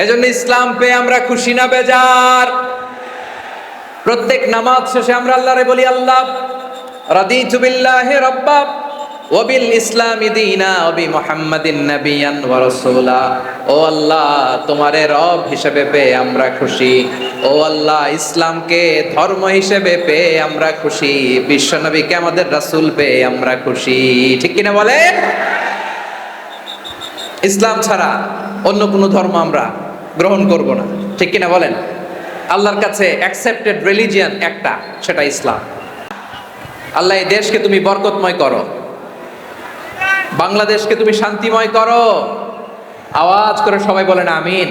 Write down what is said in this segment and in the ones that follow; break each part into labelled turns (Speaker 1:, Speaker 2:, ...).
Speaker 1: এজন্য ইসলাম পেয়ে আমরা খুশি না বেজার? প্রত্যেক নামাজ শেষে আমরা আল্লাহরে বলি, আল্লাহ রাদিতু বিল্লাহি রাব্বা ওয়া বিল ইসলামি দীনা ওয়া বি মুহাম্মাদিন নাবিয়ান ওয়া রাসূলা। ও আল্লাহ, তোমারে রব হিসেবে পেয়ে আমরা খুশি। ও আল্লাহ, ইসলামকে ধর্ম হিসেবে পেয়ে আমরা খুশি। বিশ্ব নবীকে আমাদের রাসূল পেয়ে আমরা খুশি। ঠিক কিনা বলেন? ইসলাম ছাড়া অন্য কোনো ধর্ম আমরা গ্রহণ করব না। ঠিক কিনা বলেন? আল্লাহর কাছে অ্যাকসেপ্টেড রিলিজিয়ন একটা, সেটা ইসলাম। আল্লাহ এই দেশকে তুমি বরকতময় করো, বাংলাদেশকে তুমি শান্তিময় করো। আওয়াজ করে সবাই বলেন আমিন।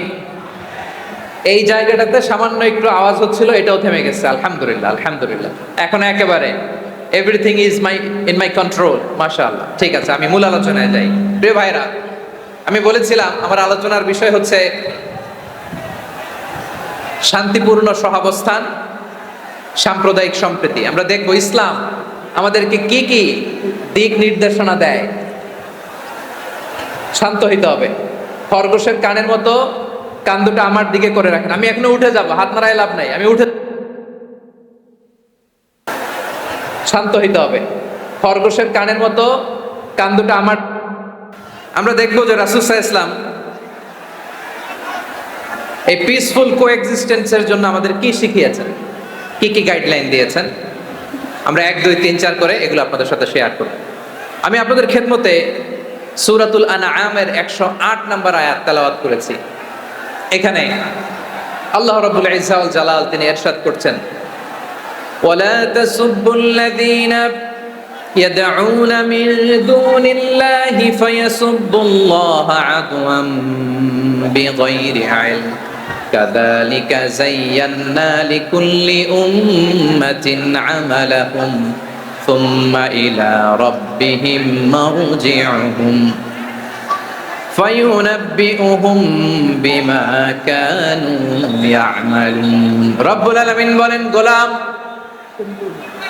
Speaker 1: এই জায়গাটাতে সামান্য একটু আওয়াজ হচ্ছিল, এটাও থেমে গেছে। আলহামদুলিল্লাহ, আলহামদুলিল্লাহ। এখন একেবারে everything is in my control. মাশাআল্লাহ। ঠিক আছে, আমি মূল আলোচনায় যাই। প্রিয় ভাইরা, আমি বলেছিলাম আমার আলোচনার বিষয় হচ্ছে শান্তিপূর্ণ সহাবস্থান, সাম্প্রদায়িক সম্প্রীতি। আমরা দেখব ইসলাম আমাদেরকে কি কি দিক নির্দেশনা দেয়। শান্ত হইতে হবে। খরগোশের কানের মতো কান দুটো আমার দিকে করে রাখেন। আমি এখনো উঠে যাব, হাত নাড়ায় লাভ নাই, আমি উঠে। শান্ত হইতে হবে। খরগোশের কানের মতো কান দুটো আমার। আমরা দেখবো যে রাসূল সাল্লাল্লাহু আলাইহি ওয়াসাল্লাম এই পিসফুল কোএক্সিস্টেন্সের জন্য আমাদের কি শিখিয়েছেন, কি কি গাইডলাইন দিয়েছেন। আমরা 1, 2, 3, 4 করে এগুলো আপনাদের সাথে শেয়ার করব। আমি আপনাদের খেদমতে সূরাতুল আনআমের 108 নম্বর আয়াত তেলাওয়াত করেছি। এখানে আল্লাহ রাব্বুল ইজ্জা ওয়াল জালাল তিনি ইরশাদ করছেন, ওয়ালা তাসুব্বুল্লাযীনা ইয়াদউনা মিন দুনিল্লাহি ফায়াসুব্বুল্লাহা আদওয়াম বিগাইরি ইলম কাযালিকা যায়্যান্না লিকুল্লি উম্মাতিন আমালাহুম সুম্মা ইলা রাব্বিহিম মারজিউহুম ফায়ুনাব্বিউহুম বিমা কানু ইয়ামালুন। রব্বুল আলামিন বলেন, গোলাম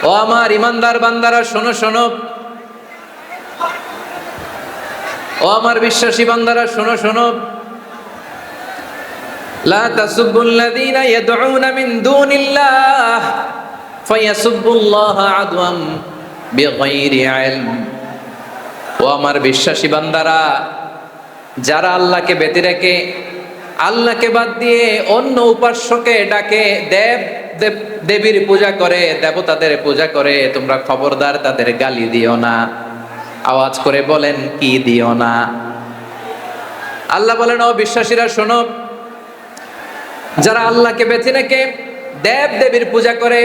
Speaker 1: ও আমার ইমানদার বান্দারা, শোনো শোনো। ও আমার বিশ্বাসী বান্দারা, শোনো শোনো। লা তাসুব্বুল্লাযীনা ইয়াদউনা মিন দুনিল্লাহ ফায়াসুব্বুল্লাহা আদওয়াম বিগাইরি ইলম। ও আমার বিশ্বাসী বান্দারা, যারা আল্লাহকে ব্যতি রেখে, আল্লাহকে বাদ দিয়ে অন্য উপাস্যকে ডাকে, দেবীর পূজা করে, দেবতাদের পূজা করে, তোমরা খবরদার তাদের গালি দিও না। আওয়াজ করে বলেন, কি দিও না? আল্লাহ বলেন, ও বিশ্বাসীরা শোনো, যারা আল্লাহকে বেছে রেখে দেবীর পূজা করে,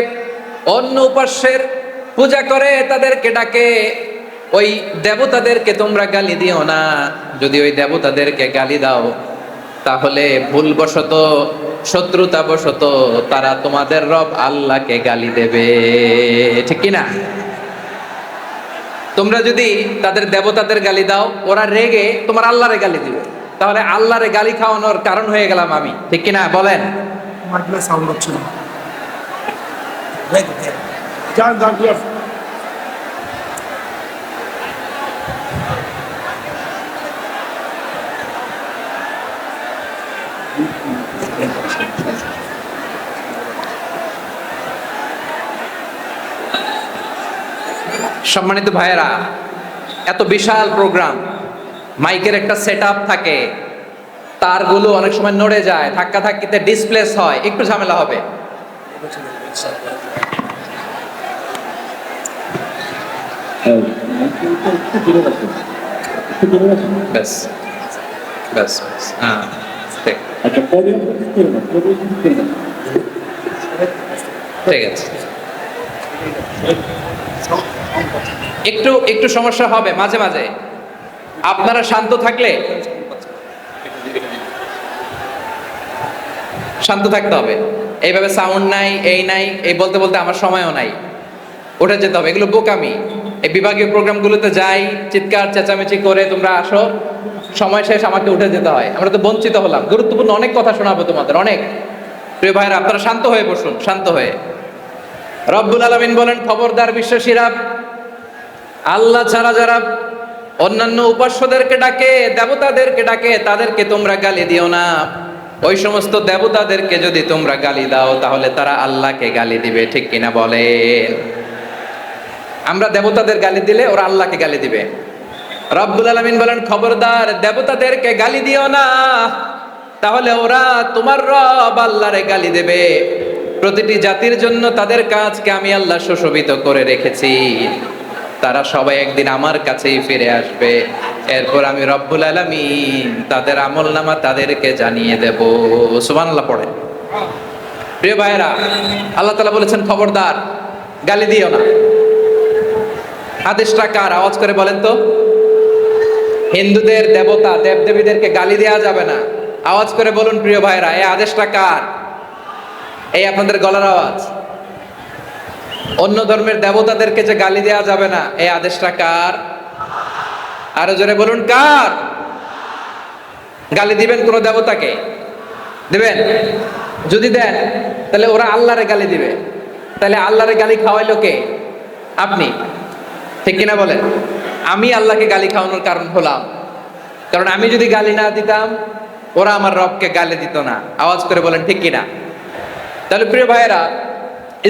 Speaker 1: অন্য উপাস্যের পূজা করে, তাদেরকে ডাকে, ওই দেবতাদেরকে তোমরা গালি দিও না। যদি ওই দেবতাদেরকে গালি দাও, তাহলে ভুলবশত, শত্রুতাবশত তারা তোমাদের রব আল্লাহকে গালি দেবে। ঠিক কিনা? তোমরা যদি তাদের দেবতাদের গালি দাও, ওরা রেগে তোমার আল্লাহরে গালি দিবে, তাহলে আল্লাহরে গালি খাওয়ানোর কারণ হয়ে গেলাম আমি। ঠিক কিনা বলেন? সম্মানিত ভাইয়েরা, এত বিশাল প্রোগ্রাম, মাইকের একটা সেটআপ থাকে, তারগুলো অনেক সময় নড়ে যায়, ধাক্কা ধাক্কিতে ডিসপ্লেস হয়, একটু ঝামেলা হবে। ব্যাস ব্যাস ব্যাস, হ্যাঁ ঠিক আছে। একটু একটু সমস্যা হবে মাঝে মাঝে, আপনারা শান্ত থাকলে। শান্ত থাকতে হবে। এইভাবে সাউন্ড নাই, এই নাই, এই বলতে বলতে আমার সময়ও নাই, উঠে যেতে হবে। এগুলো বোকামি। এই বিভাগীয় প্রোগ্রামগুলোতে যাই, চিৎকার চেঁচামেচি করে তোমরা আসো, সময় শেষ, আমাকে উঠে যেতে হয়। আমরা তো বঞ্চিত হলাম। গুরুত্বপূর্ণ অনেক কথা শোনাবো তোমাদের, অনেক। প্রিয় ভাইরা, আপনারা শান্ত হয়ে বসুন, শান্ত হয়ে। রব্বুল আলামিন বলেন, খবরদার বিশ্বাসীরা, আল্লাহ ছাড়া যারা অন্যান্য উপাস্যদেরকে ডাকে, দেবতাদেরকে ডাকে, তাদেরকে তোমরা গালি দিও না। ওই সমস্ত দেবতাদেরকে যদি তোমরা গালি দাও তাহলে তারা আল্লাহকে গালি দিবে, ঠিক কিনা বলেন? আমরা দেবতাদের গালি দিলে ওরা আল্লাহকে গালি দিবে। রব্বুল আলামিন বলেন, খবরদার দেবতাদেরকে গালি দিও না, তাহলে ওরা তোমার রব আল্লাহরে গালি দেবে। প্রতিটি জাতির জন্য তাদের কাজকে আমি আল্লাহ সুশোভিত করে রেখেছি, তারা সবাই একদিন আমার কাছেই ফিরে আসবে। এরপর আমি রব্বুল আলামিন তাদের আমলনামা তাদেরকে জানিয়ে দেব। সুবহানাল্লাহ পড়ে। প্রিয় ভাইরা, আল্লাহ তাআলা বলেছেন খবরদার গালি দিও না। আদেশটা কার? আওয়াজ করে বলেন তো। হিন্দুদের দেবতা দেবদেবীদেরকে গালি দেওয়া যাবে না। আওয়াজ করে বলুন প্রিয় ভাইরা, এই আদেশটা কার? এই আপনাদের গলার আওয়াজ। অন্য ধর্মের দেবতাদেরকে যে গালি দেওয়া যাবে না, এই আদেশটা কার? আরো জোরে বলুন, কার? গালি দিবেন কোন দেবতাকে? দিবেন? যদি দেন তাহলে ওরা আল্লাহরে গালি দিবে। তাহলে আল্লাহরে গালি খাওয়াইলো কে? আপনি, ঠিক কিনা বলেন? আমি আল্লাহকে গালি খাওয়ানোর কারণ হলাম, কারণ আমি যদি গালি না দিতাম ওরা আমার রবকে গালি দিত না। আওয়াজ করে বলেন ঠিক কিনা? তাহলে প্রিয় ভাইয়েরা,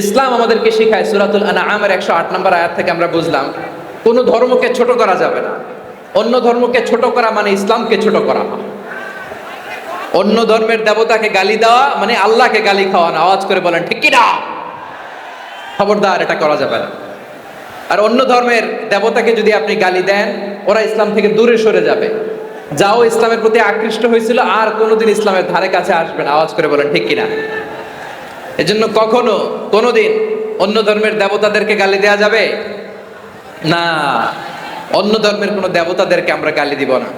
Speaker 1: ইসলাম আমাদেরকে শেখায়, সূরাতুল আনআমের 108 নম্বর আয়াত থেকে আমরা বুঝলাম কোন ধর্মকে ছোট করা যাবে না। অন্য ধর্মকে ছোট করা মানে ইসলামকে ছোট করা। অন্য ধর্মের দেবতাকে গালি দেওয়া মানে আল্লাহকে গালি খাওয়ানো। আওয়াজ করে বলেন ঠিক কিনা? খবরদার, এটা করা যাবে না। আর অন্য ধর্মের দেবতাকে যদি আপনি গালি দেন, ওরা ইসলাম থেকে দূরে সরে যাবে। যাও ইসলামের প্রতি আকৃষ্ট হয়েছিল আর কোনোদিন ইসলামের ধারে কাছে আসবে না। আওয়াজ করে বলেন ঠিক কিনা? এজন্য কখনো কোনোদিন অন্য ধর্মের দেবতাদেরকে গালি দেওয়া যাবে না। অন্য ধর্মের কোনো দেবতাদেরকে আমরা গালি দিব না,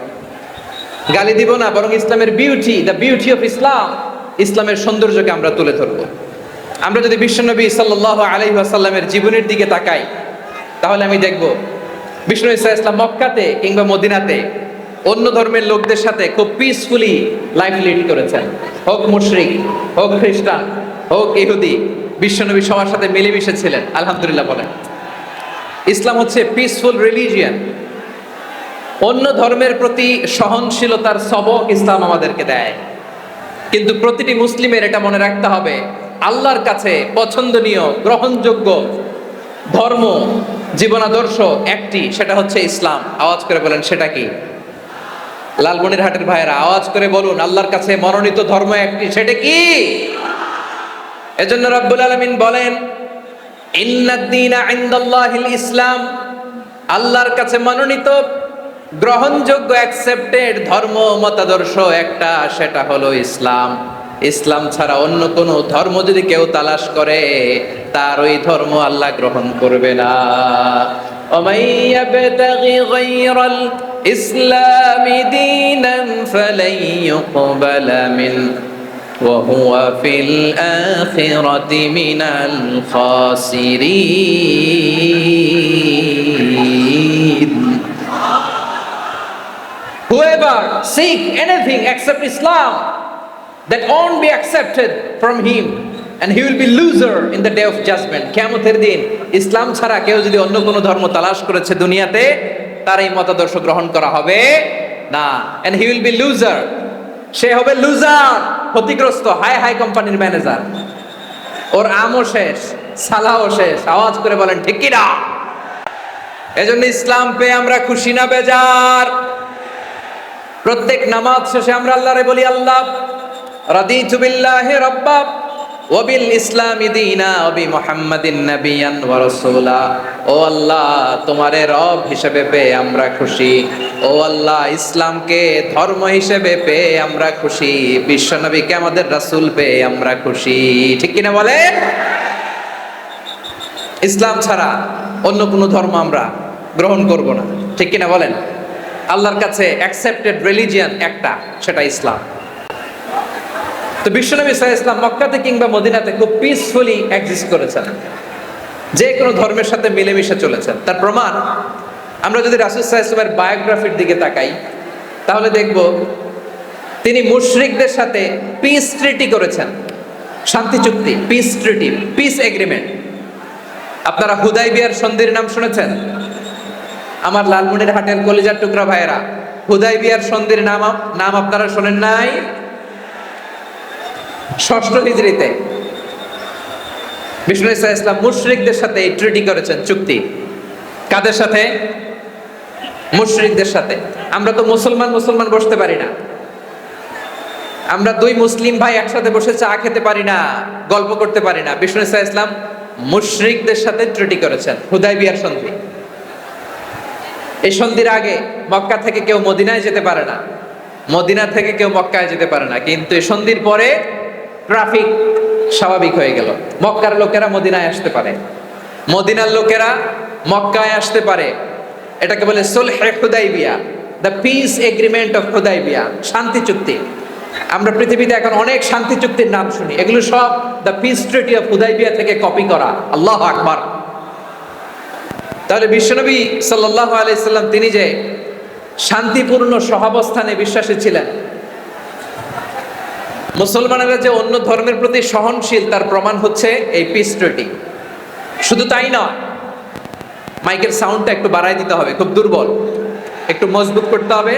Speaker 1: গালি দিব না, বরং ইসলামের beauty, the beauty of Islam, ইসলামের সৌন্দর্যকে আমরা তুলে ধরব। আমরা যদি বিশ্বনবী সাল্লাল্লাহু আলাইহি ওয়াসাল্লামের জীবনের দিকে তাকাই, তাহলে আমি দেখব বিষ্ণু ইসা ইসলাম মক্কাতে কিংবা মদিনাতে অন্য ধর্মের লোকদের সাথে খুব পিসফুলি লাইফ লিড করেছেন। হোক মুশরিক, হোক খ্রিস্টান, হোক ইহুদি, বিশ্বনবী সবার সাথে মিলেমিশে ছিলেন। আলহামদুলিল্লাহ বলেন। ইসলাম হচ্ছে পিসফুল রিলিজিয়ান। অন্য ধর্মের প্রতি সহনশীলতার সবক ইসলাম আমাদেরকে দেয়। কিন্তু প্রতিটি মুসলিমের এটা মনে রাখতে হবে, আল্লাহর কাছে পছন্দনীয় গ্রহণযোগ্য ধর্ম, জীবনাদর্শ একটি, সেটা হচ্ছে ইসলাম। আওয়াজ করে বলেন সেটা কি? লালমনিরহাটের ভাইয়েরা আওয়াজ করে বলুন, আল্লাহর কাছে মনোনীত ধর্ম একটি, সেটা কি? এজন্য রব্বুল আলামিন বলেন, ইন্নাদ-দীনা ইনদাল্লাহিল ইসলাম, আল্লাহর কাছে মনোনীত গ্রহণযোগ্য অ্যাকসেপ্টেড ধর্ম মতাদর্শ একটা, সেটা হলো ইসলাম। ইসলাম ছাড়া অন্য কোন ধর্ম যদি কেউ তালাশ করে, তার ওই ধর্ম আল্লাহ গ্রহণ করবে না। ওমাই ইয়াবতাগি গায়রাল ইসলামি দীনান ফালাই ইউকবালা মিন ওয়া হুয়া ফিল আখিরাতি মিনাল খাসিরিন। Whoever seek anything except Islam, that won't be accepted from him, and he will be loser in the day of judgment. কিয়ামতের দিন ইসলাম ছাড়া কেউ যদি অন্য কোনো ধর্ম তালাশ করেছে দুনিয়াতে, তার এই মতাদর্শ গ্রহণ করা হবে না। and he will be loser, সে হবে লুজার, ক্ষতিগ্রস্ত। হাই হাই কোম্পানির ম্যানেজার, ওর আমও শেষ, সালাও শেষ। আওয়াজ করে বলেন ঠিক কি না? এজন্য ইসলাম পেয়ে আমরা খুশি না বেজার? প্রত্যেক নামাজ শেষে আমরা আল্লাহরে বলি, আল্লাহ রাদিতু বিল্লাহি রাব্বা ওয়া বিল ইসলামি দীনা ওয়া বি মুহাম্মাদিন নাবিয়ান ওয়া রাসূলা। ও আল্লাহ, তোমারে রব হিসেবে পেয়ে আমরা খুশি। ও আল্লাহ, ইসলামকে ধর্ম হিসেবে পেয়ে আমরা খুশি। বিশ্বনবীকে আমাদের রাসূল পেয়ে আমরা খুশি। ঠিক কিনা বলে? ইসলাম ছাড়া অন্য কোনো ধর্ম আমরা গ্রহণ করব না। ঠিক কিনা বলেন? আল্লাহর কাছে অ্যাকসেপ্টেড রিলিজিয়ান একটা, সেটা ইসলাম। তো বিশ্বনবী সাল্লাল্লাহু আলাইহি ওয়াসাল্লাম মক্কাতে কিংবা মদিনাতে খুব পিসফুলি এক্সিস্ট করেছেন, যে কোনো ধর্মের সাথে মিলেমিশে চলেছেন। তার প্রমাণ আমরা যদি রাসূল সাল্লাল্লাহু আলাইহি ওয়াসাল্লামের বায়োগ্রাফির দিকে তাকাই, তাহলে দেখব তিনি মুশরিকদের সাথে পিস ট্রিটি করেছেন, শান্তি চুক্তি, পিস ট্রিটি, পিস এগ্রিমেন্ট। আপনারা হুদাইবিয়ার সন্ধির নাম শুনেছেন? আমার লালমনিরহাটের কলিজার টুকরা ভাইয়েরা, হুদাইবিয়ার সন্ধির নাম আপনারা শোনেন নাই? ষষ্ঠ হিজরিতে বিষ্ণু ইসলাম মুশরিকদের সাথে এই ট্রিটি করেছেন, চুক্তি। কাদের সাথে? মুশরিকদের সাথে। আমরা তো মুসলমান মুসলমান বসতে পারি না, আমরা দুই মুসলিম ভাই একসাথে বসে চা খেতে পারি না, গল্প করতে পারি না। বিষ্ণু ইসলাম মুশরিকদের সাথে ট্রিটি করেছেন, হুদাইবিয়ার সন্ধি। এই সন্ধির আগে মক্কা থেকে কেউ মদিনায় যেতে পারে না, মদিনা থেকে কেউ মক্কায় যেতে পারে না, কিন্তু এই সন্ধির পরে ট্রাফিক স্বাভাবিক হয়ে গেল। মক্কার লোকেরা মদিনায় আসতে পারে, মদিনার লোকেরা মক্কায় আসতে পারে। এটাকে বলে সুলহে Hudaibiya, the peace agreement of Hudaibiya, শান্তি চুক্তি। আমরা পৃথিবীতে এখন অনেক শান্তি চুক্তির নাম শুনি, এগুলো সব the piece treaty of Hudaibiya থেকে কপি করা। আল্লাহু আকবার। তাহলে বিশ্বনবী সাল্লাল্লাহু আলাইহি সাল্লাম তিনি যে শান্তিপূর্ণ সহাবস্থানে বিশ্বাসী ছিলেন, মুসলমানেরা যে অন্য ধর্মের প্রতি সহনশীল তার প্রমাণ হচ্ছে এই পিস ট্রিটি। শুধু তাই নয়, মাইকের সাউন্ডটা একটু বাড়ায় দিতে হবে, খুব দুর্বল, একটু মজবুত করতে হবে।